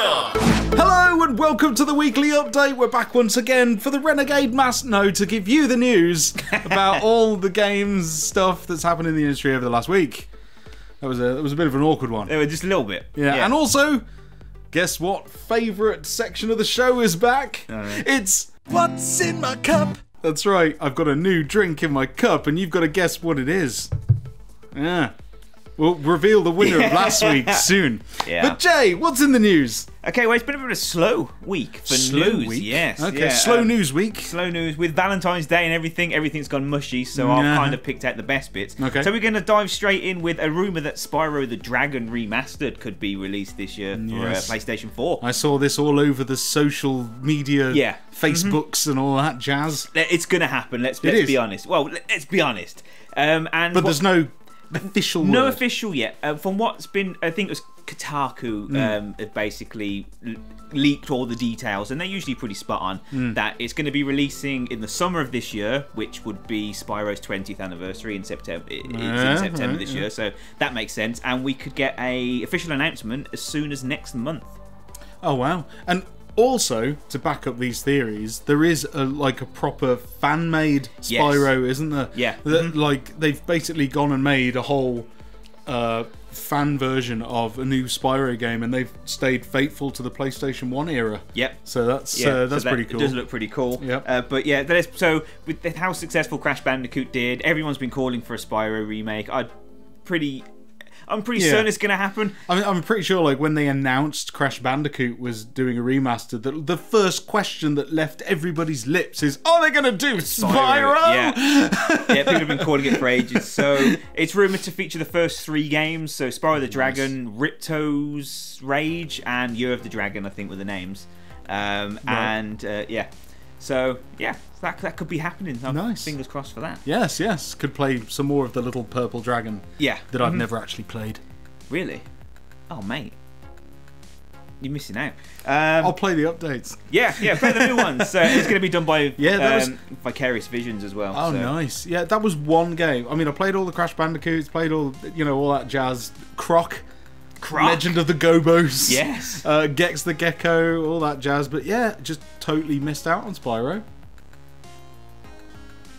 Media! Hello and welcome to the weekly update. We're back once again for the Renegade to give you the news about all the games stuff that's happened in the industry over the last week. That was a bit of an awkward one. Just a little bit. Yeah. And also, guess what favourite section of the show is back? It's What's in My Cup? That's right, I've got a new drink in my cup and you've got to guess what it is. Yeah. We'll reveal the winner of last week soon. Yeah. But Jay, what's in the news? Okay, well, it's been a bit of a slow week for news. Week? Yes. Okay, yeah, slow news week. Slow news. With Valentine's Day and everything, everything's gone mushy, so I've kind of picked out the best bits. Okay. So we're going to dive straight in with a rumour that Spyro the Dragon Remastered could be released this year for PlayStation 4. I saw this all over the social media, Facebooks and all that jazz. It's going to happen, let's be honest. Well, let's be honest. But there's no official word. No official yet. From what's been, I think it was Kotaku have basically leaked all the details, and they're usually pretty spot on, that it's going to be releasing in the summer of this year, which would be Spyro's 20th anniversary in September. It's in September this year, so that makes sense. And we could get a official announcement as soon as next month. Oh wow! And also, to back up these theories, there is a proper fan-made Spyro, isn't there? Yeah. Like, they've basically gone and made a whole fan version of a new Spyro game, and they've stayed faithful to the PlayStation 1 era. Yep. So that's pretty cool. It does look pretty cool. Yep. But yeah, so with how successful Crash Bandicoot did, everyone's been calling for a Spyro remake. I'm pretty certain it's going to happen. I mean, I'm pretty sure, like, when they announced Crash Bandicoot was doing a remaster, the first question that left everybody's lips is, are they going to do Spyro? Yeah. People have been calling it for ages. So it's rumoured to feature the first 3 games. So Spyro the Dragon, Ripto's Rage, and Year of the Dragon, I think were the names. So, yeah, that could be happening. Nice. Fingers crossed for that. Yes. Could play some more of the little purple dragon that I've never actually played. Really? Oh, mate. You're missing out. I'll play the updates. Yeah, play the new ones. It's going to be done by Vicarious Visions as well. Oh, nice. Yeah, that was one game. I mean, I played all the Crash Bandicoots, played all that jazz. Croc. Legend of the Gobos. Yes. Gex the Gecko, all that jazz. But yeah, just totally missed out on Spyro.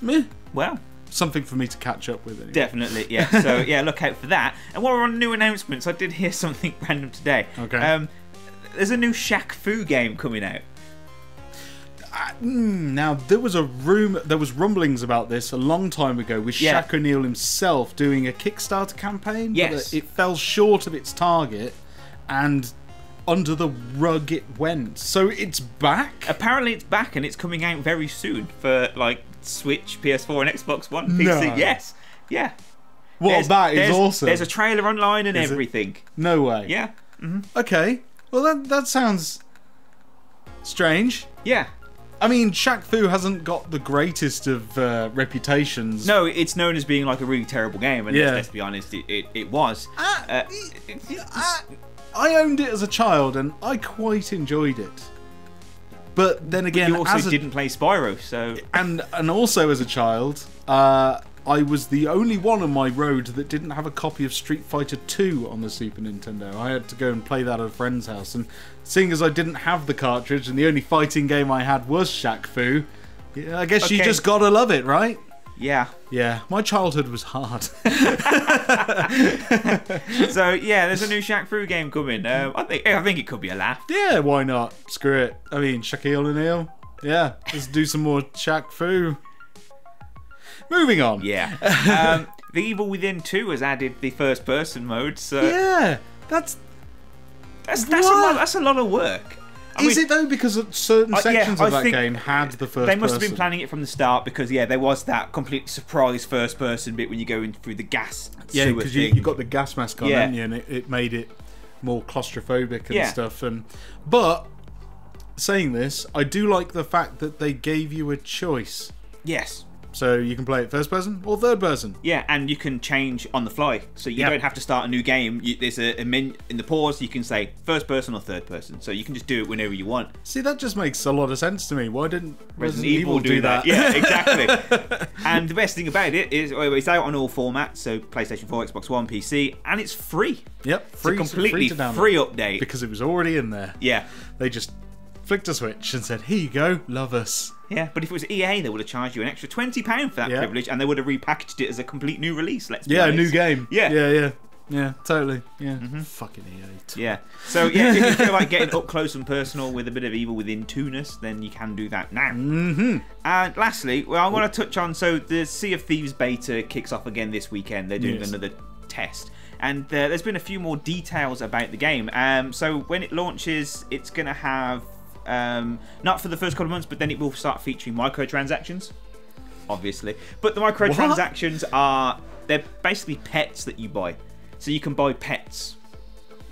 Meh. Well, something for me to catch up with anyway. Definitely, yeah. So yeah, look out for that. And while we're on new announcements, I did hear something random today. Okay. There's a new Shaq Fu game coming out. Now there was rumblings about this a long time ago with Shaq O'Neal himself doing a Kickstarter campaign. Yes. But it fell short of its target, and under the rug it went. So it's back. Apparently it's back, and it's coming out very soon for like Switch, PS4, and Xbox One, PC. No. Yes. Yeah. Well, that is awesome. There's a trailer online and everything. No way. Yeah. Okay. Well, that sounds strange. Yeah. I mean, Shaq Fu hasn't got the greatest of reputations. No, it's known as being like a really terrible game, and let's be honest, it was. I owned it as a child, and I quite enjoyed it. But then again, you also didn't play Spyro, so and also as a child, I was the only one on my road that didn't have a copy of Street Fighter 2 on the Super Nintendo. I had to go and play that at a friend's house, and seeing as I didn't have the cartridge and the only fighting game I had was Shaq Fu, I guess you just gotta love it, right? Yeah. Yeah, my childhood was hard. So yeah, there's a new Shaq Fu game coming. I think it could be a laugh. Yeah, why not? Screw it. I mean, Shaquille O'Neal. Yeah, let's do some more Shaq Fu. Moving on. Yeah. The Evil Within 2 has added the first-person mode. So yeah, that's a lot of work. Is it though? Because certain sections of that game had the first. They must have been planning it from the start, because there was that complete surprise first-person bit when you go in through the gas. Yeah, because you got the gas mask on, hadn't you? And it made it more claustrophobic and stuff. But saying this, I do like the fact that they gave you a choice. Yes. So you can play it first person or third person. Yeah, and you can change on the fly, so you don't have to start a new game. There's a menu in the pause. You can say first person or third person, so you can just do it whenever you want. See, that just makes a lot of sense to me. Why didn't Resident Evil do that? Yeah, exactly. And the best thing about it is it's out on all formats, so PlayStation 4, Xbox One, PC, and it's free. Yep, free. It's a completely free update because it was already in there. Yeah, they just flicked a switch and said, "Here you go, love us." Yeah, but if it was EA, they would have charged you an extra £20 for that privilege, and they would have repackaged it as a complete new release. Let's be honest. A new game. Yeah, totally. Yeah, fucking EA. Yeah. So yeah, if you feel like getting up close and personal with a bit of Evil Within 2-ness, then you can do that now. And lastly, well, I want to touch on, so the Sea of Thieves beta kicks off again this weekend. They're doing another test. And there's been a few more details about the game. So when it launches, it's going to have, not for the first couple of months, but then it will start featuring microtransactions, obviously. But the microtransactions they're basically pets that you buy. So you can buy pets.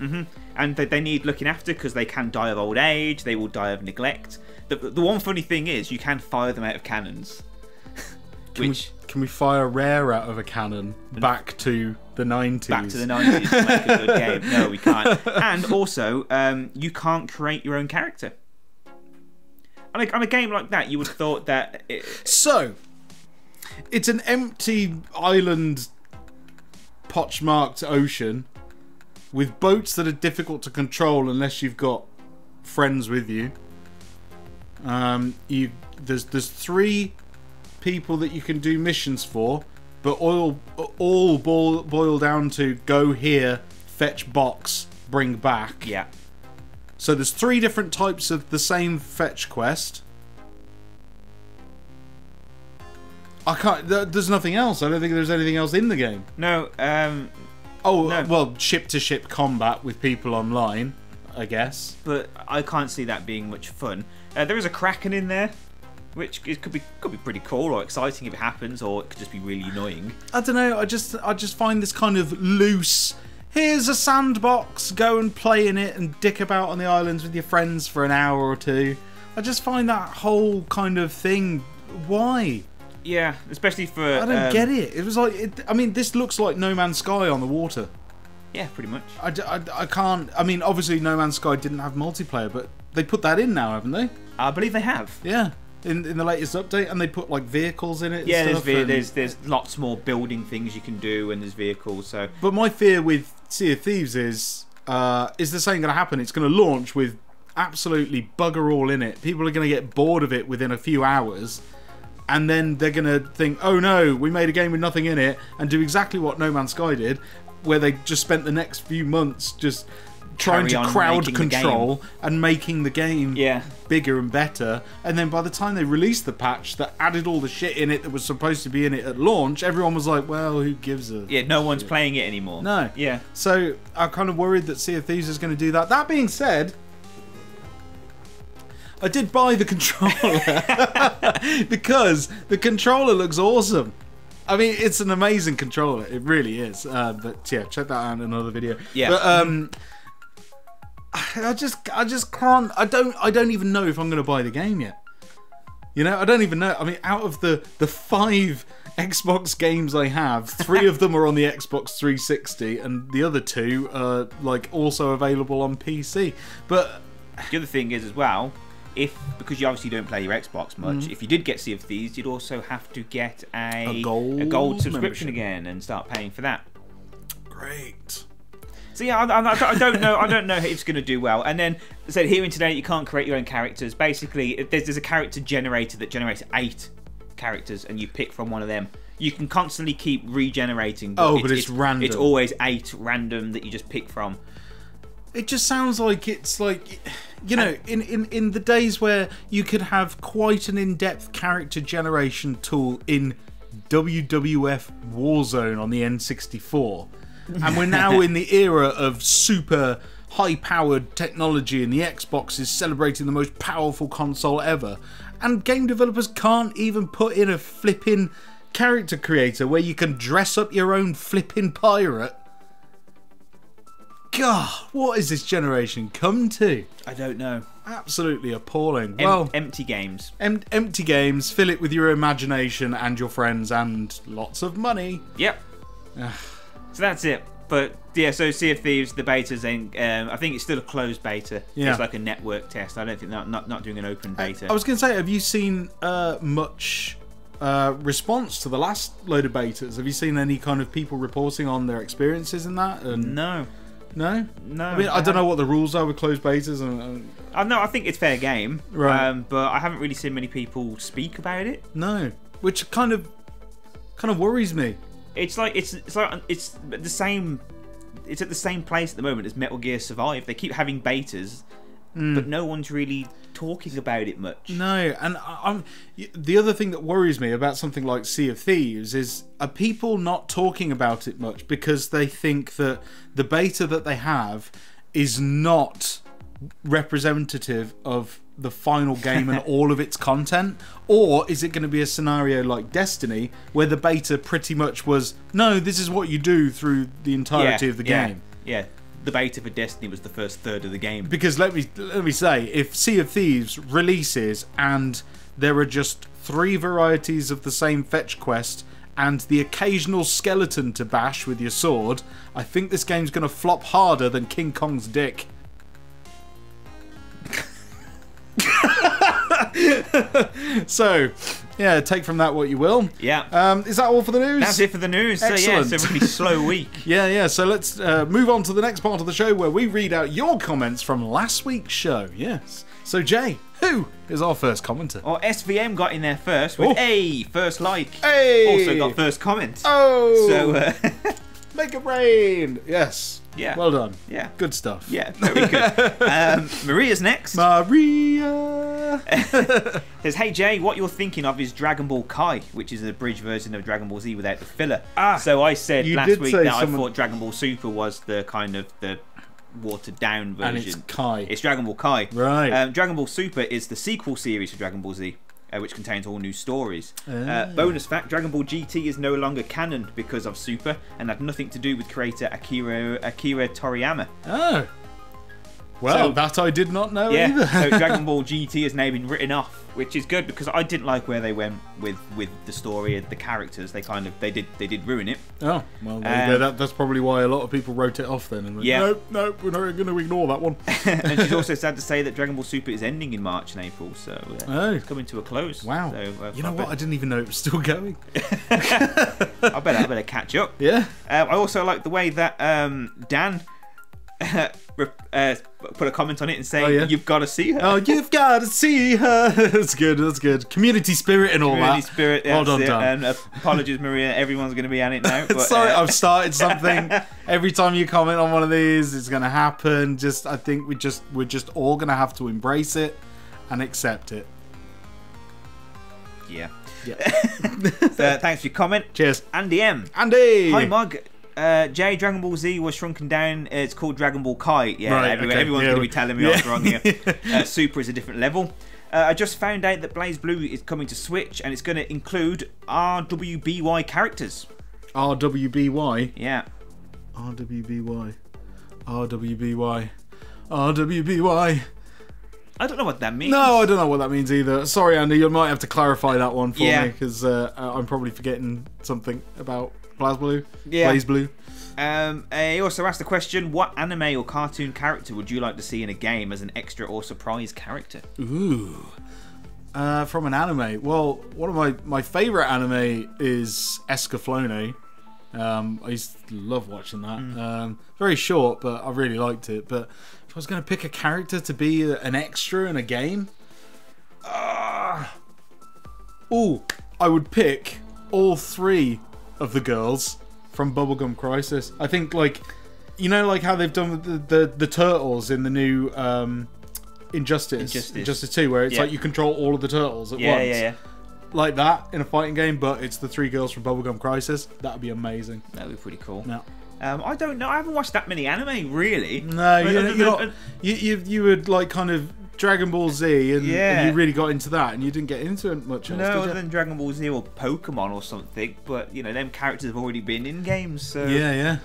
And they need looking after because they can die of old age, they will die of neglect. The one funny thing is you can fire them out of cannons. Can we fire Rare out of a cannon back to the 90s? Back to the 90s to make a good game. No, we can't. And also, you can't create your own character. On a game like that, you would have thought that... So, it's an empty island, pochmarked ocean, with boats that are difficult to control unless you've got friends with you. There's 3 people that you can do missions for, but all boil down to go here, fetch box, bring back. Yeah. So there's 3 different types of the same fetch quest. I can't. There's nothing else. I don't think there's anything else in the game. No. No. Well, ship-to-ship combat with people online, I guess. But I can't see that being much fun. There is a Kraken in there, which could be pretty cool or exciting if it happens, or it could just be really annoying. I don't know. I just find this kind of loose. Here's a sandbox. Go and play in it and dick about on the islands with your friends for an hour or 2. I just find that whole kind of thing. Why? Yeah, especially for... I don't get it. It was like... I mean, this looks like No Man's Sky on the water. Yeah, pretty much. I can't... I mean, obviously No Man's Sky didn't have multiplayer, but they put that in now, haven't they? I believe they have. Yeah. In the latest update, and they put like vehicles in it. Yeah, there's lots more building things you can do, and there's vehicles. So, but my fear with Sea of Thieves is the same going to happen? It's going to launch with absolutely bugger all in it. People are going to get bored of it within a few hours, and then they're going to think, "Oh no, we made a game with nothing in it," and do exactly what No Man's Sky did, where they just spent the next few months just trying to crowd control and making the game bigger and better, and then by the time they released the patch that added all the shit in it that was supposed to be in it at launch, everyone was like, well, who gives a no one's playing it anymore. No. Yeah. So I'm kind of worried that Sea of Thieves is going to do that. That being said, I did buy the controller because the controller looks awesome. I mean, it's an amazing controller. It really is. But yeah, check that out in another video. Yeah. But I just can't. I don't even know if I'm going to buy the game yet. You know, I don't even know. I mean, out of the 5 Xbox games I have, 3 of them are on the Xbox 360, and the other 2 are like also available on PC. But the other thing is as well, because you obviously don't play your Xbox much, if you did get Sea of Thieves, you'd also have to get a gold subscription again and start paying for that. Great. So yeah, I don't know. I don't know if it's going to do well. And then, so here in today, you can't create your own characters. Basically, there's a character generator that generates 8 characters, and you pick from one of them. You can constantly keep regenerating. But it's random. It's always 8 random that you just pick from. It just sounds like it's like, you know, in the days where you could have quite an in-depth character generation tool in WWF Warzone on the N64. And we're now in the era of super high-powered technology, and the Xbox is celebrating the most powerful console ever. And game developers can't even put in a flipping character creator where you can dress up your own flipping pirate. God, what is this generation come to? I don't know. Absolutely appalling. Well, empty games. Empty games. Fill it with your imagination and your friends and lots of money. Yep. So that's it. But yeah, so Sea of Thieves, the beta's in. I think it's still a closed beta. Yeah. It's like a network test. I don't think not doing an open beta. I was going to say, have you seen much response to the last load of betas? Have you seen any kind of people reporting on their experiences in that? No. No? No. I mean, I don't know what the rules are with closed betas. No, I think it's fair game. Right. But I haven't really seen many people speak about it. No. Which kind of worries me. It's like it's the same. It's at the same place at the moment as Metal Gear Survive. They keep having betas, but no one's really talking about it much. No, and the other thing that worries me about something like Sea of Thieves is, are people not talking about it much because they think that the beta that they have is not representative of the final game and all of its content? Or is it going to be a scenario like Destiny where the beta pretty much was, no, this is what you do through the entirety of the game? Yeah. The beta for Destiny was the first third of the game. Because let me say, if Sea of Thieves releases and there are just 3 varieties of the same fetch quest and the occasional skeleton to bash with your sword, I think this game's going to flop harder than King Kong's dick. So, yeah, take from that what you will. Yeah. Is that all for the news? That's it for the news. Excellent. So yeah, it's a really slow week. Yeah. So let's move on to the next part of the show where we read out your comments from last week's show. Yes. So Jay, who is our first commenter? Or SVM got in there first with a first like. Hey. Also got first comment. Oh. So make a brain. Yes. Yeah. Well done. Yeah. Good stuff. Yeah, very good. Maria's next. Maria says, hey Jay, what you're thinking of is Dragon Ball Kai, which is an abridged version of Dragon Ball Z without the filler. So I said last week that I thought Dragon Ball Super was the kind of the watered down version. And it's Kai. It's Dragon Ball Kai. Right. Dragon Ball Super is the sequel series to Dragon Ball Z. Which contains all new stories. Bonus fact, Dragon Ball GT is no longer canon because of Super and had nothing to do with creator Akira Toriyama. Oh. Well, that I did not know either. So Dragon Ball GT has now been written off, which is good because I didn't like where they went with the story and the characters. They did ruin it. Oh, well, there you go. That's probably why a lot of people wrote it off then. And went, nope, we're not going to ignore that one. And she's also sad to say that Dragon Ball Super is ending in March and April, so it's coming to a close. Wow. So, you know what? I didn't even know it was still going. I better catch up. Yeah. I also like the way that Dan put a comment on it and say, you've got to see her. Oh, you've got to see her. That's good. Community spirit and all that. Community spirit, well done, And Dan. apologies, Maria, everyone's going to be on it now. But, sorry, I've started something. Every time you comment on one of these, it's going to happen. I think we're just all going to have to embrace it and accept it. Yeah. So, thanks for your comment. Cheers. Andy M. Andy. Hi, Mug. Dragon Ball Z was shrunken down. It's called Dragon Ball Kai. Yeah, right, everyone's going to be telling me I was wrong here. Super is a different level. I just found out that Blaze Blue is coming to Switch and it's going to include RWBY characters. RWBY? Yeah. RWBY. I don't know what that means. No, I don't know what that means either. Sorry, Andy, you might have to clarify that one for me because I'm probably forgetting something about Blaze Blue. Yeah. Blaze Blue. He also asked the question, what anime or cartoon character would you like to see in a game as an extra or surprise character? Ooh. From an anime. Well, one of my favourite anime is Escaflowne. I used to love watching that. Very short, but I really liked it. But if I was going to pick a character to be an extra in a game, I would pick all 3 of the girls from Bubblegum Crisis. I think, like how they've done with the turtles in the new Injustice 2, where it's like you control all of the turtles at once. Yeah. Like that in a fighting game, but it's the 3 girls from Bubblegum Crisis. That would be amazing. That would be pretty cool. No. I don't know. I haven't watched that many anime, really. No, you would like kind of Dragon Ball Z, and Yeah. you really got into that, and you didn't get into it much else, No, did other you? than Dragon Ball Z or Pokemon or something, but you know, them characters have already been in games, so Yeah.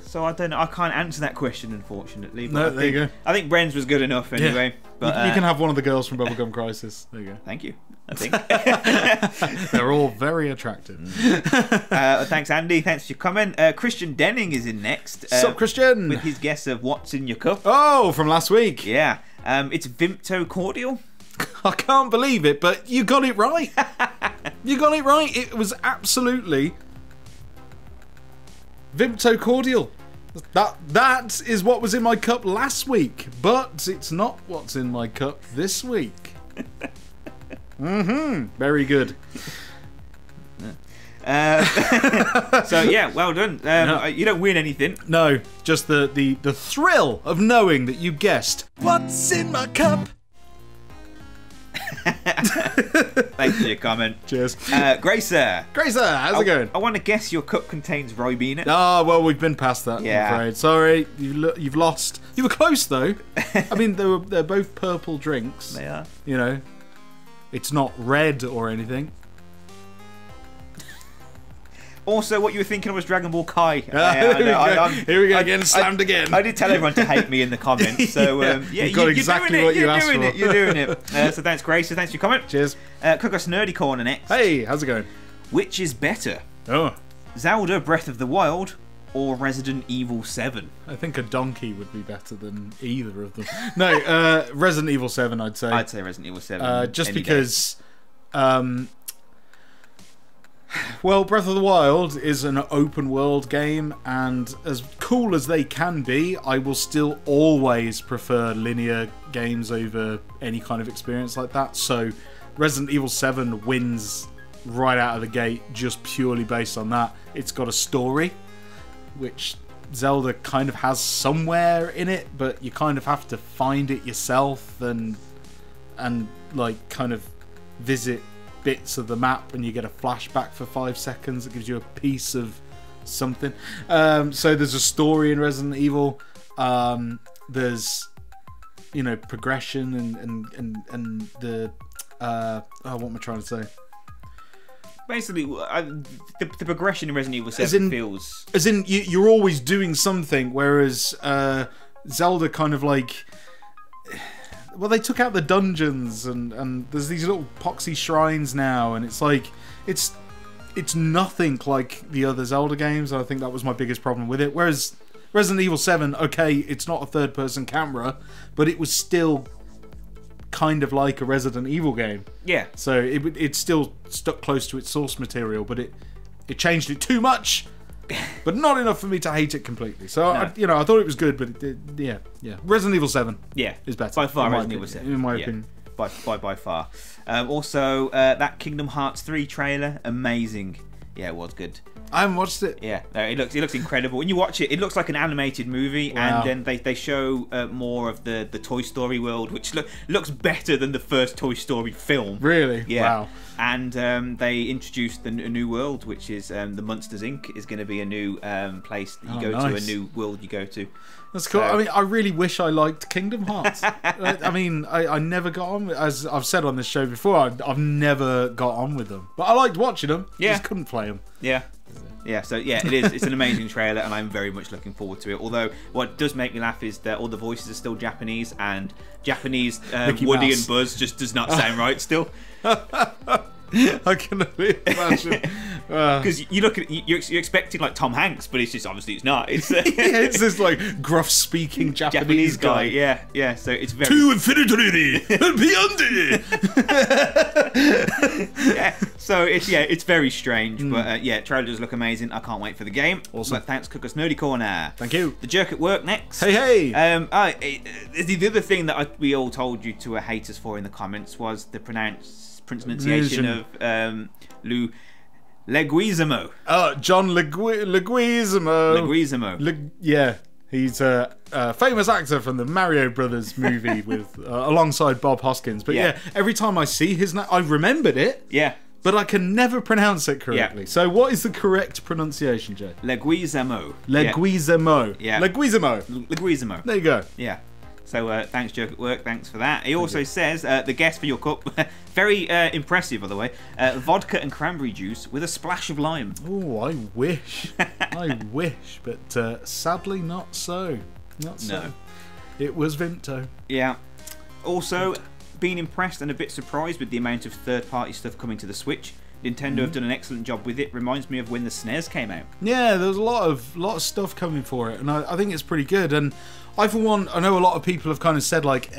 so I don't know. I can't answer that question, unfortunately. But No, I there think, you go. I think Bren's was good enough anyway. But You can have one of the girls from Bubblegum Crisis. There you go. Thank you. I think. They're all very attractive. Thanks, Andy. Thanks for your comment. Christian Denning is in next. Sup, Christian? With his guess of what's in your cup. Oh, from last week. Yeah. It's Vimto Cordial. I can't believe it, but you got it right. You got it right. It was absolutely Vimto Cordial. That is what was in my cup last week, but it's not what's in my cup this week. Very good. So yeah, well done. You don't win anything. No, just the thrill of knowing that you guessed what's in my cup. Thanks for your comment. Cheers. Gracer, how's it going? I want to guess your cup contains Ribena. Ah, well, we've been past that, Yeah. I'm afraid. Sorry, you've lost. You were close, though. I mean, they're both purple drinks. They are. You know, it's not red or anything. Also, what you were thinking was Dragon Ball Kai. Here we go, getting slammed again. I did tell everyone to hate me in the comments. So yeah, you got exactly what you asked for. You're doing it. So thanks, Grace. So thanks for your comment. Cheers. Cook Us Nerdy Corner next. Hey, how's it going? Which is better, Oh, Zelda Breath of the Wild or Resident Evil 7? I think a donkey would be better than either of them. No, Resident Evil 7, I'd say. I'd say Resident Evil 7. Just any because... well, Breath of the Wild is an open world game, and as cool as they can be, I will still always prefer linear games over any kind of experience like that. So Resident Evil 7 wins right out of the gate just purely based on that. It's got a story, which Zelda kind of has somewhere in it, but you kind of have to find it yourself and like kind of visit bits of the map, and you get a flashback for 5 seconds that gives you a piece of something. So there's a story in Resident Evil. There's, you know, progression and the what am I trying to say? Basically, the progression in Resident Evil 7 feels... As in, you're always doing something, whereas Zelda kind of like... Well, they took out the dungeons, and there's these little poxy shrines now, and it's like... It's nothing like the other Zelda games, and I think that was my biggest problem with it. Whereas Resident Evil 7, okay, it's not a third-person camera, but it was still kind of like a Resident Evil game. Yeah. So it still stuck close to its source material, but it changed it too much, but not enough for me to hate it completely. So No. I thought it was good, but yeah. Resident Evil 7 is better by far. in my Resident Evil opinion, 7 in my yeah. opinion. By far. Also, that Kingdom Hearts 3 trailer, amazing. Yeah, it was good. I haven't watched it. Yeah, no, it looks incredible. When you watch it, it looks like an animated movie, Wow. and then they show more of the Toy Story world, which looks better than the first Toy Story film. Really? Yeah. Wow. And they introduced a new world, which is the Monsters Inc. is going to be a new place that you go to, a new world you go to. That's cool. I mean, I really wish I liked Kingdom Hearts. I mean, I never got on with, as I've said on this show before, I've never got on with them. But I liked watching them. Yeah. Just couldn't play them. Yeah. Yeah, so yeah, it is. It's an amazing trailer, and I'm very much looking forward to it. Although, what does make me laugh is that all the voices are still Japanese, and Japanese Mickey Woody Mouse. and Buzz just does not sound right still. I can only imagine. Because you look at you're expecting like Tom Hanks, but it's just obviously it's not. It's It's this like gruff speaking Japanese guy. Yeah. So it's very To infinity and beyond. yeah. So it's very strange, but trailer does look amazing. I can't wait for the game. Awesome. But thanks, Cook Us Nerdy Corner. Thank you. The Jerk at Work next. Hey. The other thing that we all told you to hate us for in the comments was the pronunciation of Leguizamo. Oh, John Leguizamo. Leguizamo. He's a famous actor from the Mario Brothers movie with alongside Bob Hoskins. But yeah, every time I see his name, I remembered it. Yeah. But I can never pronounce it correctly. Yeah. So what is the correct pronunciation, Jay? Leguizamo. Leguizamo. Yeah. Leguizamo. Leguizamo. There you go. Yeah. So thanks, Jerk at Work. Thanks for that. He also says the guest for your cup, very impressive, by the way. Vodka and cranberry juice with a splash of lime. Oh, I wish. I wish, but sadly not so. Not so. No. It was Vimto. Yeah. Also, being impressed and a bit surprised with the amount of third-party stuff coming to the Switch. Nintendo have done an excellent job with it. Reminds me of when the SNES came out. Yeah, there was a lot of stuff coming for it, and I think it's pretty good. And I, for one, I know a lot of people have kind of said like,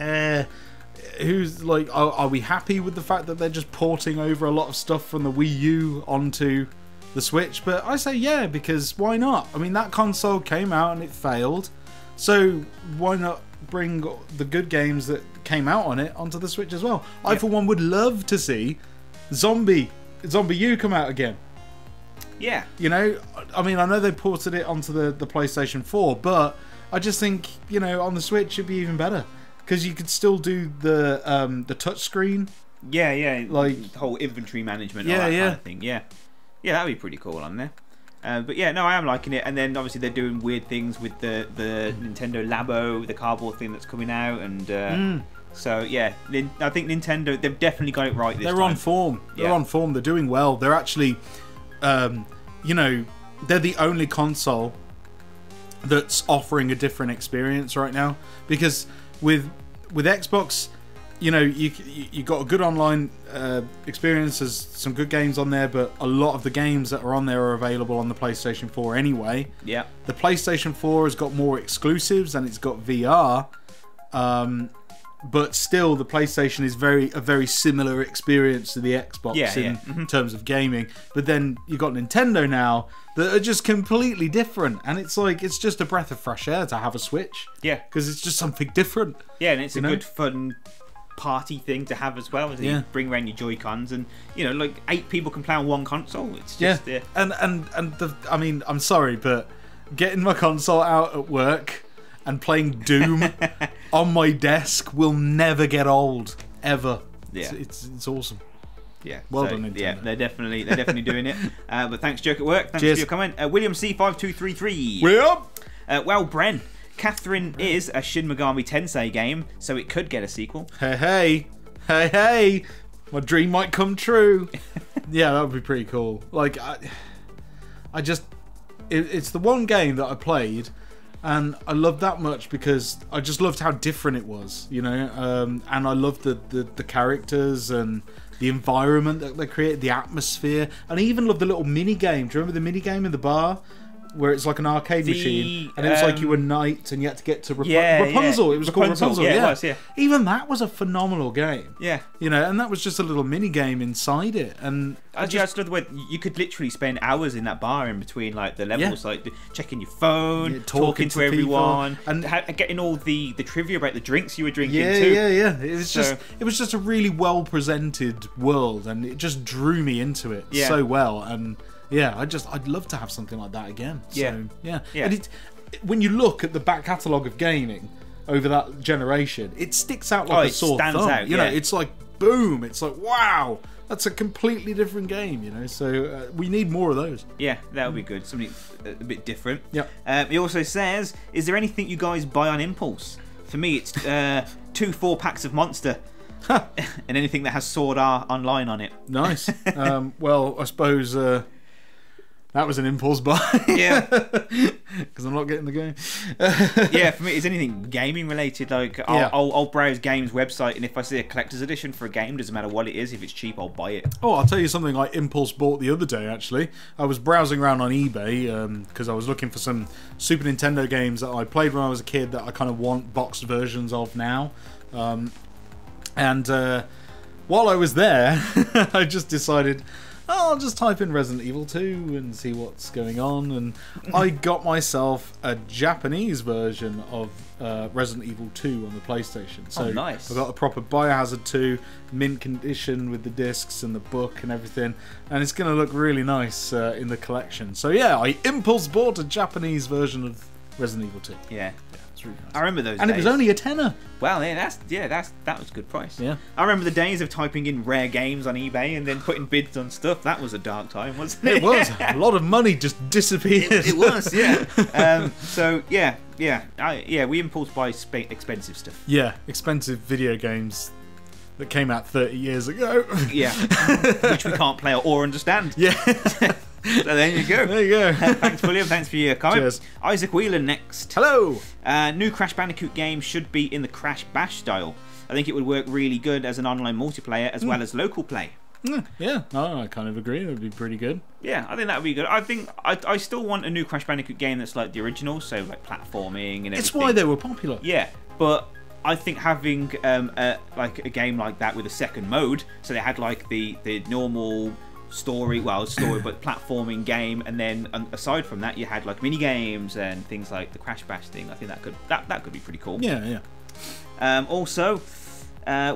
who's like, are we happy with the fact that they're just porting over a lot of stuff from the Wii U onto the Switch? But I say yeah, because why not? I mean, that console came out and it failed, so why not bring the good games that came out on it onto the Switch as well? I, for one, would love to see Zombie U come out again. Yeah. You know, I mean, I know they ported it onto the PlayStation 4, but I just think, you know, on the Switch it'd be even better. Because you could still do the touchscreen. Yeah, like the whole inventory management, all that kind of thing. Yeah, that'd be pretty cool on there. But yeah, no, I am liking it. And then obviously they're doing weird things with the Nintendo Labo, the cardboard thing that's coming out, and so yeah, I think Nintendo, they've definitely got it right this time. They're on form. They're on form. They're doing well. They're actually, you know, they're the only console that's offering a different experience right now. Because with Xbox, you know, you got a good online experience. There's some good games on there, but a lot of the games that are on there are available on the PlayStation 4 anyway. Yeah. The PlayStation 4 has got more exclusives and it's got VR. But still, the PlayStation is a very similar experience to the Xbox in terms of gaming. But then you've got Nintendo now that are just completely different, and it's like it's just a breath of fresh air to have a Switch. Yeah, because it's just something different. Yeah, and it's a good fun party thing to have as well. As you bring around your Joy-Cons, and you know, like 8 people can play on one console. It's just and I mean, I'm sorry, but getting my console out at work and playing Doom on my desk will never get old, ever. Yeah, it's awesome. Yeah, well done, Nintendo. Yeah, they're definitely doing it. But thanks, Jerk at Work. Thanks for your comment. William C5233. Well, Bren, Catherine is a Shin Megami Tensei game, so it could get a sequel. Hey, my dream might come true. Yeah, that would be pretty cool. Like, it's the one game that I played, and I loved that much because I just loved how different it was, you know. And I loved the characters and the environment that they created, the atmosphere, and I even loved the little mini game. Do you remember the mini game in the bar? Where it's like an arcade machine, and it was like you were a knight, and you had to get to Rapunzel. It was called Rapunzel. Yeah, it was, yeah. Even that was a phenomenal game. Yeah, you know, and that was just a little mini game inside it. And I just love the way you could literally spend hours in that bar in between like the levels, like checking your phone, talking to everyone, and getting all the trivia about the drinks you were drinking too. Yeah. It was just a really well presented world, and it just drew me into it so well. And yeah, I'd love to have something like that again. So, yeah. And when you look at the back catalogue of gaming over that generation, it sticks out like a sore thumb. Out, you know, it's like boom. It's like wow, that's a completely different game. You know, so we need more of those. Yeah, that would be good. Something a bit different. Yeah. He also says, "Is there anything you guys buy on impulse?" For me, it's 2 4-packs of Monster. And anything that has Sword Art Online on it. Nice. Well, I suppose. That was an impulse buy. Yeah. Because I'm not getting the game. Yeah, for me, it's anything gaming related. Like, I'll browse games website, and if I see a collector's edition for a game, doesn't matter what it is, if it's cheap, I'll buy it. Oh, I'll tell you something I impulse bought the other day, actually. I was browsing around on eBay because I was looking for some Super Nintendo games that I played when I was a kid that I kind of want boxed versions of now. And while I was there, I just decided, I'll just type in Resident Evil 2 and see what's going on, and I got myself a Japanese version of Resident Evil 2 on the PlayStation. So nice. I got a proper Biohazard 2 mint condition with the discs and the book and everything, and it's going to look really nice in the collection. So yeah, I impulse bought a Japanese version of Resident Evil 2. Yeah. It's really nice. I remember those and days. it was only a tenner. Well, yeah, that was a good price. Yeah. I remember the days of typing in rare games on eBay and then putting bids on stuff. That was a dark time, wasn't it? It was. A lot of money just disappeared. It was, yeah. So yeah, we impulse buy expensive stuff. Yeah, expensive video games that came out 30 years ago. Yeah, which we can't play or understand. Yeah. So there you go. There you go. Thanks, William. Thanks for your comment. Cheers. Isaac Wheeler next. Hello. New Crash Bandicoot game should be in the Crash Bash style. I think it would work really good as an online multiplayer as well as local play. Yeah, no, I kind of agree. It would be pretty good. Yeah, I think that would be good. I think I still want a new Crash Bandicoot game that's like the original, so like platforming and everything. It's why they were popular. Yeah, but I think having like a game like that with a second mode, so they had like the normal story but platforming game, and then aside from that you had like mini games and things like the Crash Bash thing. I think that could be pretty cool. Yeah. Also,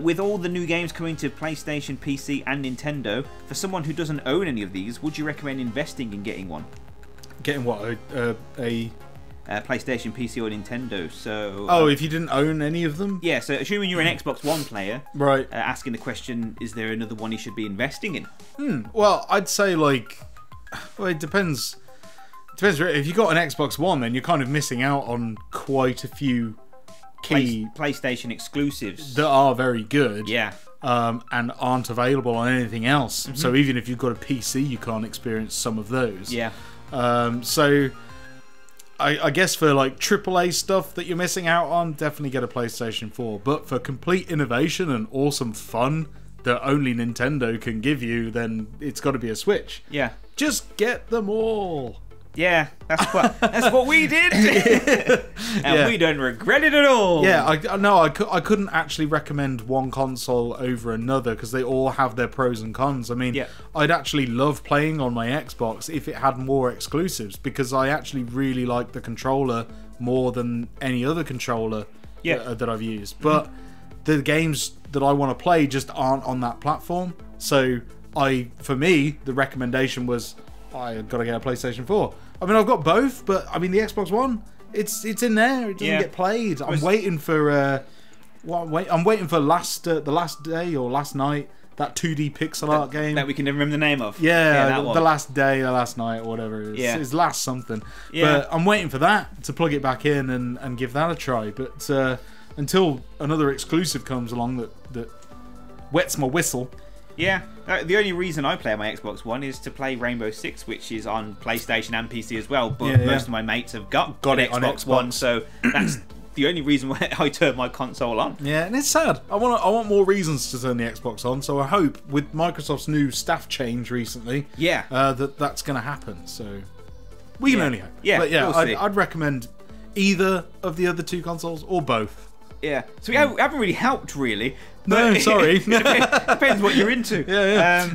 with all the new games coming to PlayStation, PC and Nintendo, for someone who doesn't own any of these, would you recommend investing in getting one? Getting what? A PlayStation, PC or Nintendo. So if you didn't own any of them? Yeah, so assuming you're an Xbox One player, right? Asking the question, is there another one you should be investing in? Well, I'd say it depends. If you got an Xbox One, then you're kind of missing out on quite a few key PlayStation exclusives that are very good. Yeah. And aren't available on anything else. So even if you've got a PC, you can't experience some of those. Yeah. So I guess for like AAA stuff that you're missing out on, definitely get a PlayStation 4. But for complete innovation and awesome fun that only Nintendo can give you, then it's got to be a Switch. Yeah. Just get them all. Yeah, that's what we did, and we don't regret it at all. Yeah, I couldn't actually recommend one console over another because they all have their pros and cons. I mean, I'd actually love playing on my Xbox if it had more exclusives, because I actually really like the controller more than any other controller that I've used. But the games that I want to play just aren't on that platform. So for me, the recommendation was I've got to get a PlayStation 4. I mean, I've got both, but I mean, the Xbox One, it's in there. It doesn't get played. I'm waiting for I'm waiting for the last day or last night, that 2D pixel art game that we can never remember the name of. Yeah, the last day, the last night, or whatever it is. Yeah. It's last something. Yeah. But I'm waiting for that to plug it back in and give that a try. But until another exclusive comes along that wets my whistle. Yeah, the only reason I play on my Xbox One is to play Rainbow Six, which is on PlayStation and PC as well. But most of my mates have got an it on Xbox One, so that's the only reson why I turn my console on. Yeah, and it's sad. I want more reasons to turn the Xbox on. So I hope with Microsoft's new staff change recently, that's going to happen. So we can only hope. Yeah, but we'll see. I'd recommend either of the other two consoles or both. Yeah, so we haven't really helped, really. No, sorry. Depends what you're into. Yeah.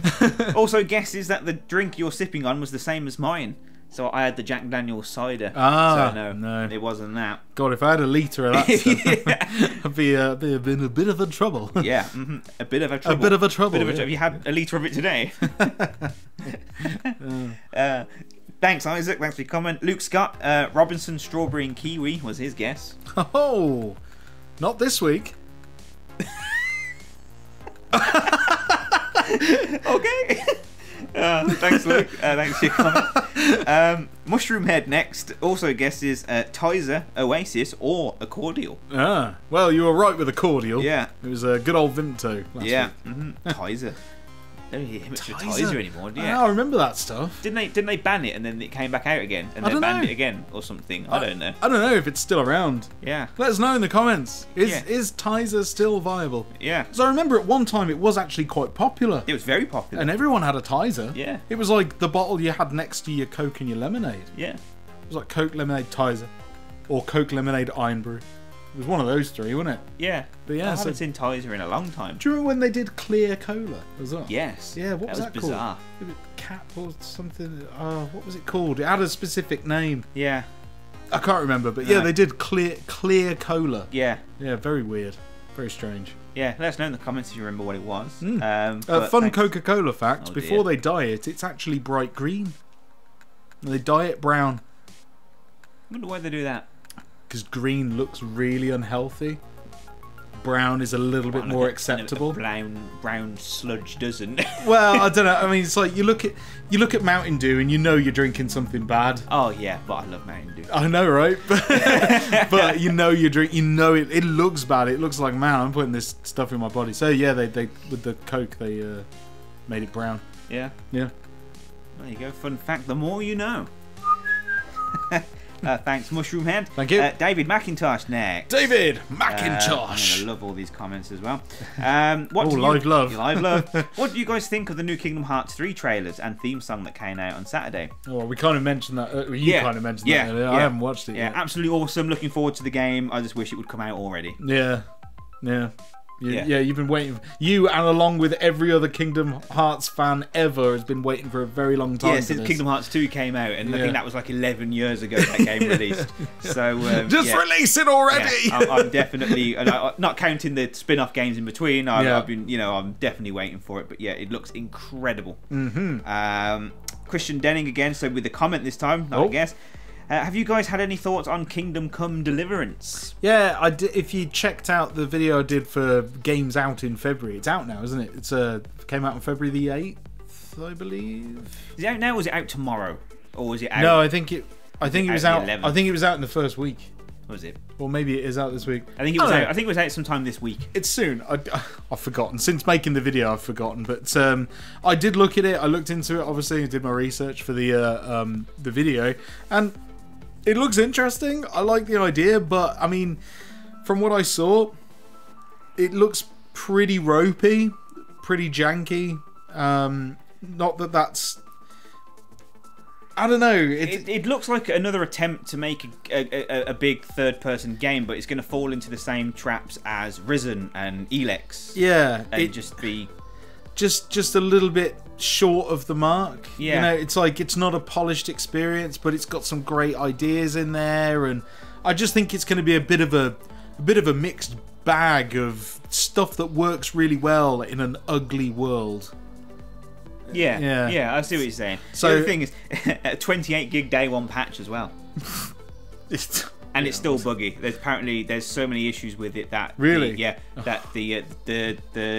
Also, guesses that the drink you're sipping on was the same as mine. So I had the Jack Daniel's cider. So no, it wasn't that. God, if I had a litre of that stuff, I'd be in a bit of a trouble. Yeah, a bit of a trouble. A bit of a trouble. Have you had a litre of it today? Thanks, Isaac. Thanks for your comment. Luke Scott, Robinson, Strawberry and Kiwi was his guess. Oh, not this week. Okay. Thanks, Luke. Thanks for your comment. Mushroom Head next also guesses Tizer, Oasis, or a cordial. Well, you were right with a cordial. Yeah. It was a good old Vimto last week. Tizer. Don't hear much of Tizer anymore, do you? I remember that stuff. Didn't they ban it and then it came back out again and then banned it again or something? I don't know. I don't know if it's still around. Yeah. Let us know in the comments. Is Tizer still viable? Yeah. Because I remember at one time it was actually quite popular. It was very popular. And everyone had a Tizer. Yeah. It was like the bottle you had next to your Coke and your lemonade. Yeah. It was like Coke, lemonade, Tizer. Or Coke, lemonade, Iron Brew. It was one of those three, wasn't it? Yeah. But yeah, I haven't seen Tizer in a long time. Do you remember when they did clear cola as well? Yes. Yeah, what was that bizarre. called? It was Cap or something. What was it called? It had a specific name. Yeah. I can't remember, but yeah, they did clear cola. Yeah. Yeah, very weird. Very strange. Yeah, let us know in the comments if you remember what it was. Fun Coca-Cola fact, before they dye it, it's actually bright green. They dye it brown. I wonder why they do that. because green looks really unhealthy. Brown is a little bit more acceptable. Brown sludge doesn't. Well, I don't know. I mean, it's like you look at Mountain Dew and you know you're drinking something bad. Oh yeah, but I love Mountain Dew. I know, right? But you know it looks bad. It looks like, man, I'm putting this stuff in my body. So yeah, they with the Coke they made it brown. Yeah. Yeah. There you go. Fun fact: the more you know. Thanks, Mushroom Head. Thank you. David McIntosh next. David I'm McIntosh. going to love all these comments as well. Live love. Live love. What do you guys think of the new Kingdom Hearts 3 trailers and theme song that came out on Saturday? Oh, we kind of mentioned that. You kind of mentioned that earlier. I haven't watched it yet. Yeah, absolutely awesome. Looking forward to the game. I just wish it would come out already. Yeah. You've been waiting. You and along with every other Kingdom Hearts fan ever has been waiting for a very long time. Yeah, since Kingdom Hearts 2 came out, and I think that was like 11 years ago that game released. So just release it already. Yeah, I'm definitely, not counting the spin-off games in between. I've been, I'm definitely waiting for it. But yeah, it looks incredible. Christian Denning again. So with the comment this time, I guess. Have you guys had any thoughts on Kingdom Come Deliverance? Yeah, I did. If you checked out the video I did for games out in February, it's out now, isn't it? It's came out on February the 8th, I believe. Is it out now, or is it out tomorrow, or was it out? No, I think it was out. I think it was out in the first week. Was it? Or maybe it is out this week. I think it was out. I think it was out sometime this week. It's soon. I've forgotten. Since making the video, I've forgotten. But I did look at it. I looked into it. Obviously, I did my research for the video, and it looks interesting. I like the idea, but I mean, from what I saw, it looks pretty ropey, pretty janky. Not that that's... I don't know. It looks like another attempt to make a big third-person game, but it's going to fall into the same traps as Risen and Elex. Yeah. And just be... Just a little bit short of the mark. Yeah. You know, it's like it's not a polished experience, but it's got some great ideas in there, and I just think it's going to be a bit of a mixed bag of stuff that works really well in an ugly world. Yeah, I see what you're saying. So the other thing is, a 28 gig day one patch as well. And it's still buggy. There's so many issues with it that the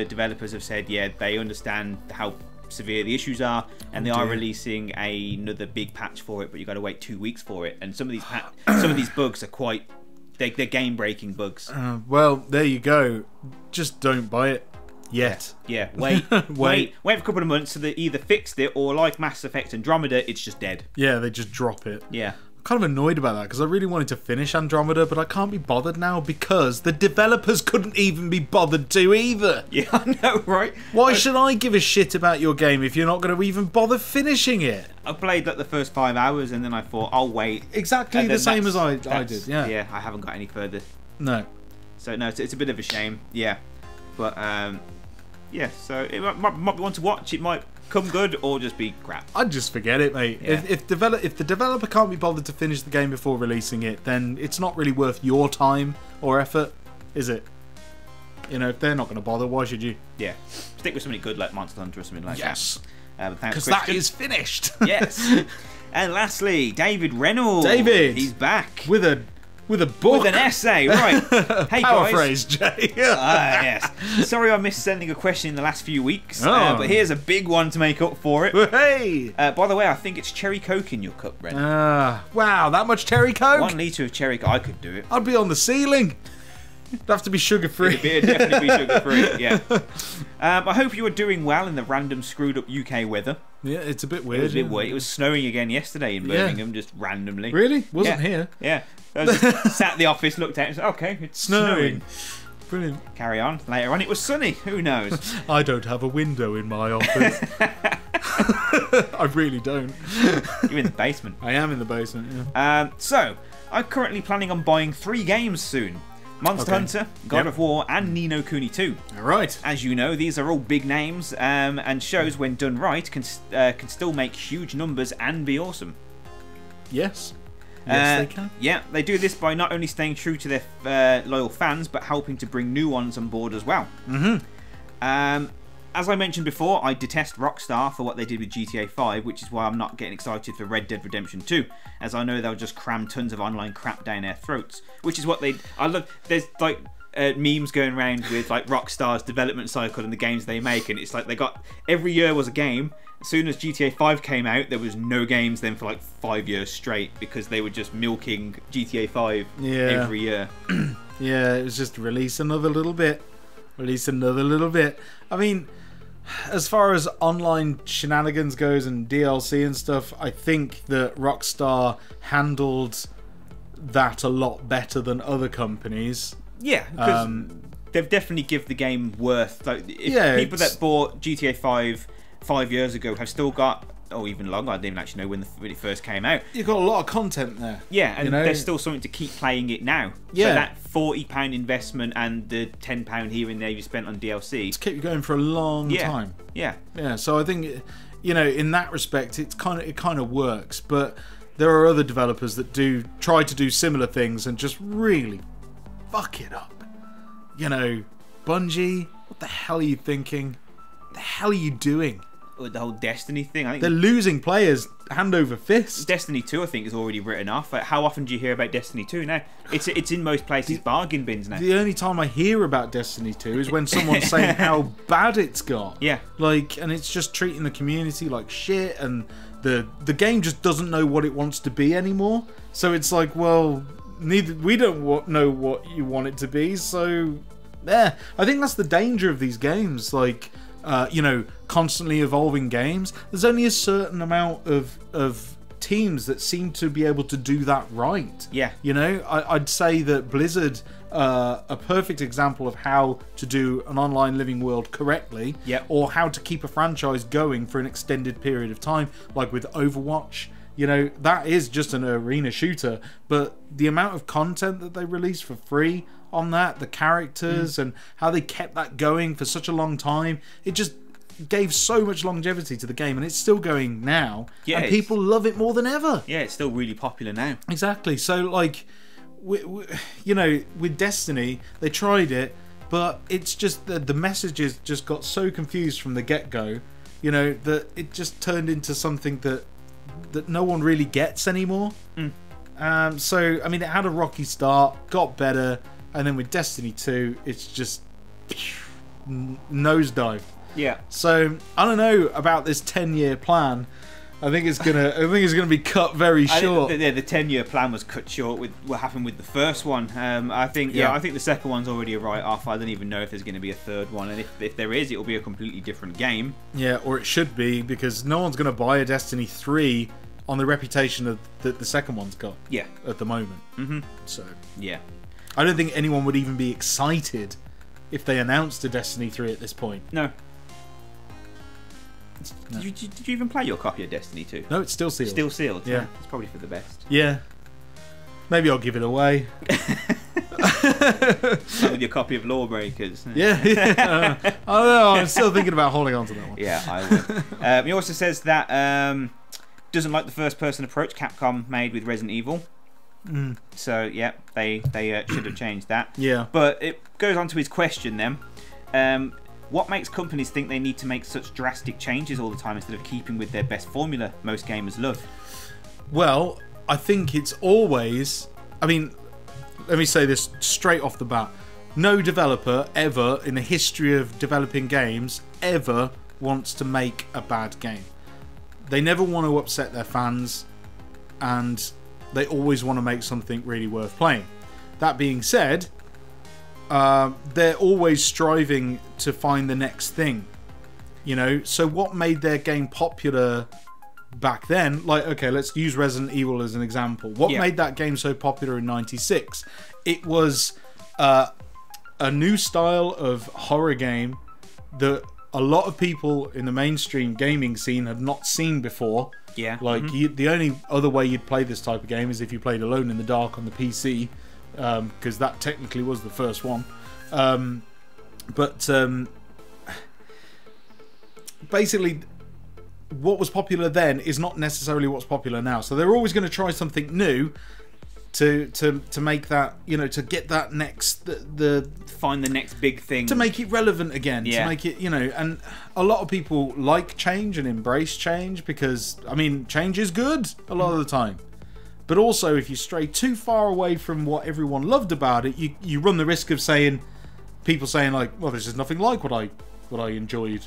developers have said they understand how severe the issues are, and they are releasing another big patch for it, but you got to wait 2 weeks for it. And some of these bugs are they're game breaking bugs. Well, there you go. Just don't buy it yet. Yeah. Wait for a couple of months so they either fixed it, or like Mass Effect Andromeda, it's just dead. Yeah, they just drop it. Yeah. Kind of annoyed about that because I really wanted to finish Andromeda, but I can't be bothered now because the developers couldn't even be bothered to either. Yeah, I know, right? Why should I give a shit about your game if you're not going to even bother finishing it? I played like the first 5 hours and then I thought, I'll wait. Exactly the same as I did. Yeah. Yeah, I haven't got any further. No. So no, it's a bit of a shame. Yeah, but yeah. So it might be one to watch. It might come good or just be crap. I'd just forget it, mate. Yeah. If the developer can't be bothered to finish the game before releasing it, then it's not really worth your time or effort, is it? You know, if they're not going to bother, why should you? Yeah, stick with something good like Monster Hunter or something like that. Yes, because that is finished. Yes. And lastly, David Reynolds. He's back with a book. With an essay, right. Hey guys. Paraphrase, Jay. Yes. Sorry I missed sending a question in the last few weeks, but here's a big one to make up for it. Hey! By the way, I think it's cherry coke in your cup, Ren. Wow, that much cherry coke? 1 litre of cherry coke. I could do it. I'd be on the ceiling. It'd have to be sugar-free. It'd definitely be sugar-free, yeah. I hope you are doing well in the random screwed-up UK weather. Yeah, it's a bit weird. It was a bit weird. It was snowing again yesterday in Birmingham, just randomly. Really? Wasn't here. Yeah. I just sat at the office, looked out and said, okay, it's snowing. Brilliant. Carry on. Later on, it was sunny. Who knows? I don't have a window in my office. I really don't. You're in the basement. I am in the basement, yeah. So, I'm currently planning on buying 3 games soon. Monster Hunter, God of War, and Ni no Kuni 2. Alright. As you know, these are all big names, and shows, when done right, can still make huge numbers and be awesome. Yes. Yes, they can. Yeah, they do this by not only staying true to their loyal fans, but helping to bring new ones on board as well. as I mentioned before, I detest Rockstar for what they did with GTA 5, which is why I'm not getting excited for Red Dead Redemption 2, as I know they'll just cram tons of online crap down their throats, which is what I love. There's like memes going around with like Rockstar's development cycle and the games they make, and it's like they got every year was a game. As soon as GTA 5 came out, there was no games then for like 5 years straight, because they were just milking GTA 5 every year. Yeah, it was just release another little bit. Release another little bit. I mean, as far as online shenanigans goes and DLC and stuff, I think that Rockstar handled that a lot better than other companies. Yeah, because they've definitely give the game worth. Like, if people that bought GTA 5 years ago have still got, or even longer, I didn't even actually know when it first came out. You've got a lot of content there. Yeah, and there's still something to keep playing it now. Yeah. So that £40 investment and the £10 here and there you spent on DLC. It's kept you going for a long time. Yeah. Yeah, so I think, in that respect, it kind of works. But there are other developers that do try to do similar things and just really fuck it up. Bungie, what the hell are you thinking? What the hell are you doing? The whole Destiny thing, I think they're losing players hand over fist. Destiny 2, I think, is already written off. Like, how often do you hear about Destiny 2 now? It's in most places bargain bins now. The only time I hear about Destiny 2 is when someone's saying how bad it's got. Yeah. And it's just treating the community like shit, and the game just doesn't know what it wants to be anymore. So it's like, well, we don't know what you want it to be, so I think that's the danger of these games. Like, constantly evolving games. There's only a certain amount of teams that seem to be able to do that right. Yeah. I'd say that Blizzard, a perfect example of how to do an online living world correctly, or how to keep a franchise going for an extended period of time, like with Overwatch. That is just an arena shooter, but the amount of content that they release for free on that, the characters, and how they kept that going for such a long time, it just gave so much longevity to the game, and it's still going now, and people love it more than ever. Yeah, it's still really popular now. Exactly. So, like, with Destiny, they tried it, but it's just the messages just got so confused from the get-go, that it just turned into something that no one really gets anymore. So, I mean, it had a rocky start, got better, and then with Destiny 2, it's just nosedive. Yeah. So, I don't know about this 10-year plan. I think it's gonna be cut very short. The 10-year plan was cut short with what happened with the first one. I think the second one's already a write-off. I don't even know if there's going to be a third one, and if there is, it'll be a completely different game. Yeah, or it should be, because no one's going to buy a Destiny 3 on the reputation of that the second one's got. Yeah. At the moment. So. Yeah. I don't think anyone would even be excited if they announced a Destiny 3 at this point. No. Did you even play your copy of Destiny 2? No, it's still sealed. Still sealed? Yeah. It's probably for the best. Yeah. Maybe I'll give it away. Like with your copy of Lawbreakers. Yeah. I don't know. I'm still thinking about holding on to that one. Yeah, I would. He also says that doesn't like the first-person approach Capcom made with Resident Evil. So, yeah, they should have changed that. Yeah. But it goes on to his question then. What makes companies think they need to make such drastic changes all the time instead of keeping with their best formula most gamers love? Well, I think it's always... I mean, let me say this straight off the bat. No developer ever, in the history of developing games, ever wants to make a bad game. They never want to upset their fans, and they always want to make something really worth playing. That being said... they're always striving to find the next thing, so what made their game popular back then, like, okay, let's use Resident Evil as an example. What made that game so popular in '96? It was a new style of horror game that a lot of people in the mainstream gaming scene had not seen before. Yeah. Like, the only other way you'd play this type of game is if you played Alone in the Dark on the PC, because that technically was the first one. Basically, what was popular then is not necessarily what's popular now. So they're always going to try something new, to make that, you know, to get that next the find the next big thing, to make it relevant again, yeah. to make it, you know. And a lot of people like change and embrace change because, I mean, change is good a lot of the time. But also, if you stray too far away from what everyone loved about it, you run the risk of people saying like, well, this is nothing like what I enjoyed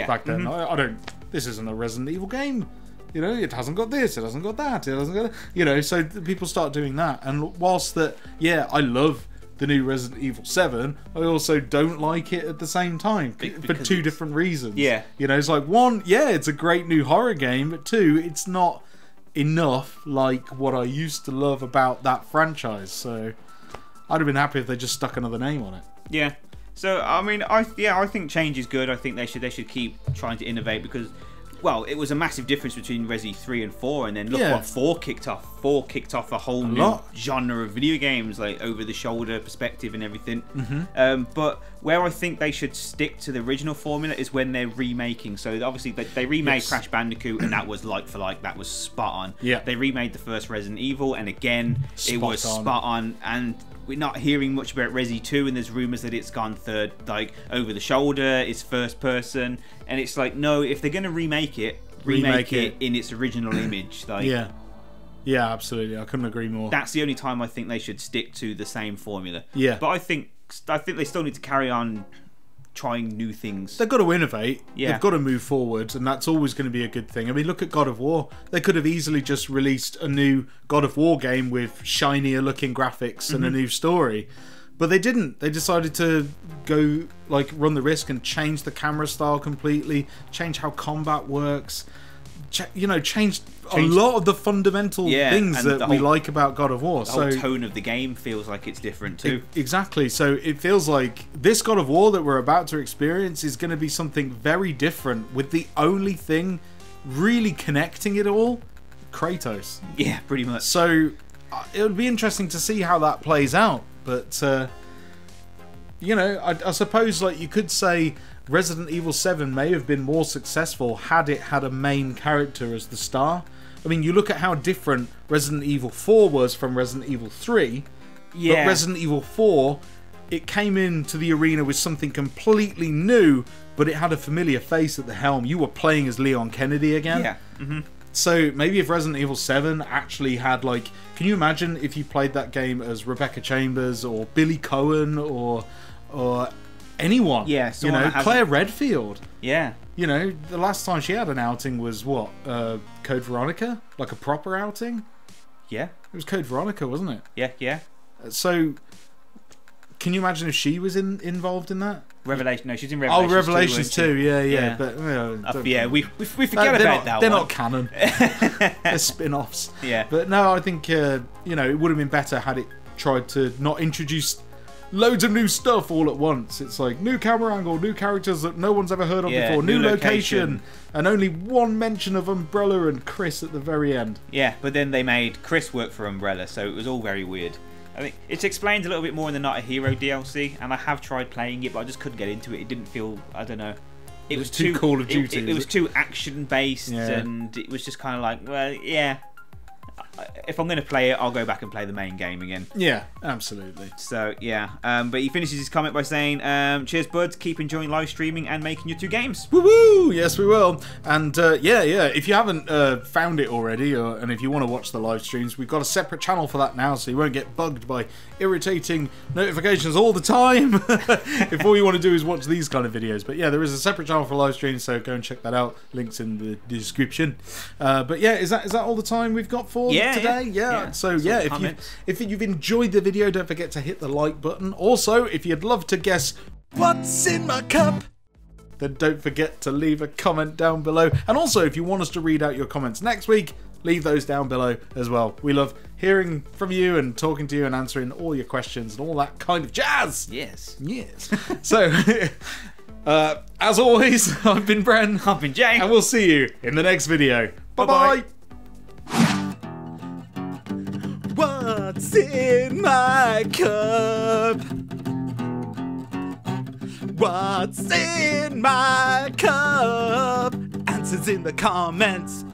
back then. I don't. This isn't a Resident Evil game. You know, it hasn't got this, it hasn't got that, it hasn't got. You know, so people start doing that. And whilst that, yeah, I love the new Resident Evil 7, I also don't like it at the same time for two different reasons. Yeah. You know, it's like, one, yeah, it's a great new horror game, but two, it's not enough like what I used to love about that franchise. So I'd have been happy if they just stuck another name on it. Yeah. So I mean, I think change is good. I think they should keep trying to innovate because, well, it was a massive difference between Resi 3 and 4, and then look what 4 kicked off. 4 kicked off a whole new genre of video games, like over the shoulder perspective and everything. But where I think they should stick to the original formula is when they're remaking. So obviously they remade Crash Bandicoot, and that was like for like, that was spot on. Yeah. They remade the first Resident Evil, and again it was spot on. And we're not hearing much about Resi 2, and there's rumours that it's gone third, like over the shoulder, it's first person, and it's like, no, if they're going to remake it in its original image. Like, yeah, absolutely. I couldn't agree more. That's the only time I think they should stick to the same formula. Yeah. But I think they still need to carry on trying new things. They've got to innovate. Yeah. They've got to move forward, and that's always going to be a good thing. I mean, look at God of War. They could have easily just released a new God of War game with shinier looking graphics and a new story. But they didn't. They decided to go, like, run the risk and change the camera style completely, change how combat works, change a lot of the fundamental things that we like about God of War. The whole tone of the game feels like it's different too. Exactly. So it feels like this God of War that we're about to experience is going to be something very different, with the only thing really connecting it all, Kratos. Yeah, pretty much. So it would be interesting to see how that plays out. But I suppose, like, you could say Resident Evil 7 may have been more successful had it had a main character as the star. I mean, you look at how different Resident Evil 4 was from Resident Evil 3. Yeah. But Resident Evil 4, it came into the arena with something completely new, but it had a familiar face at the helm. You were playing as Leon Kennedy again. Yeah. So maybe if Resident Evil 7 actually had, like, can you imagine if you played that game as Rebecca Chambers or Billy Cohen or anyone? Yeah, Claire Redfield. Yeah. You know, the last time she had an outing was what? Code Veronica? Like a proper outing? Yeah. It was Code Veronica, wasn't it? Yeah. So, can you imagine if she was involved in that? Revelation. No, she's in Revelations. Oh, Revelations 2. Yeah. But we forget about that. They're not canon. They're spin-offs. Yeah. But no, I think it would have been better had it tried to not introduce loads of new stuff all at once. It's like new camera angle, new characters that no one's ever heard of before, new location, and only one mention of Umbrella and Chris at the very end. Yeah, but then they made Chris work for Umbrella, so it was all very weird. I think it's explained a little bit more in the Not a Hero DLC, and I have tried playing it, but I just couldn't get into it. It didn't feel, I don't know. It was too Call of Duty. It was too action-based, and it was just kind of like, well, yeah. If I'm going to play it, I'll go back and play the main game again. Yeah, absolutely. So, yeah. But he finishes his comment by saying, cheers, buds. Keep enjoying live streaming and making your 2 games. Woo-woo! Yes, we will. And, if you haven't found it already, and if you want to watch the live streams, we've got a separate channel for that now, so you won't get bugged by irritating notifications all the time. If all you want to do is watch these kind of videos. But, yeah, there is a separate channel for live streams, so go and check that out. Links in the description. But, yeah, is that all the time we've got for today? Yeah. So if you've enjoyed the video, don't forget to hit the like button. Also, if you'd love to guess what's in my cup, then don't forget to leave a comment down below. And also, if you want us to read out your comments next week, leave those down below as well. We love hearing from you and talking to you and answering all your questions and all that kind of jazz. Yes. So as always, I've been Bren. I've been Jay. And we'll see you in the next video. Bye-bye. What's in my cup? What's in my cup? Answers in the comments.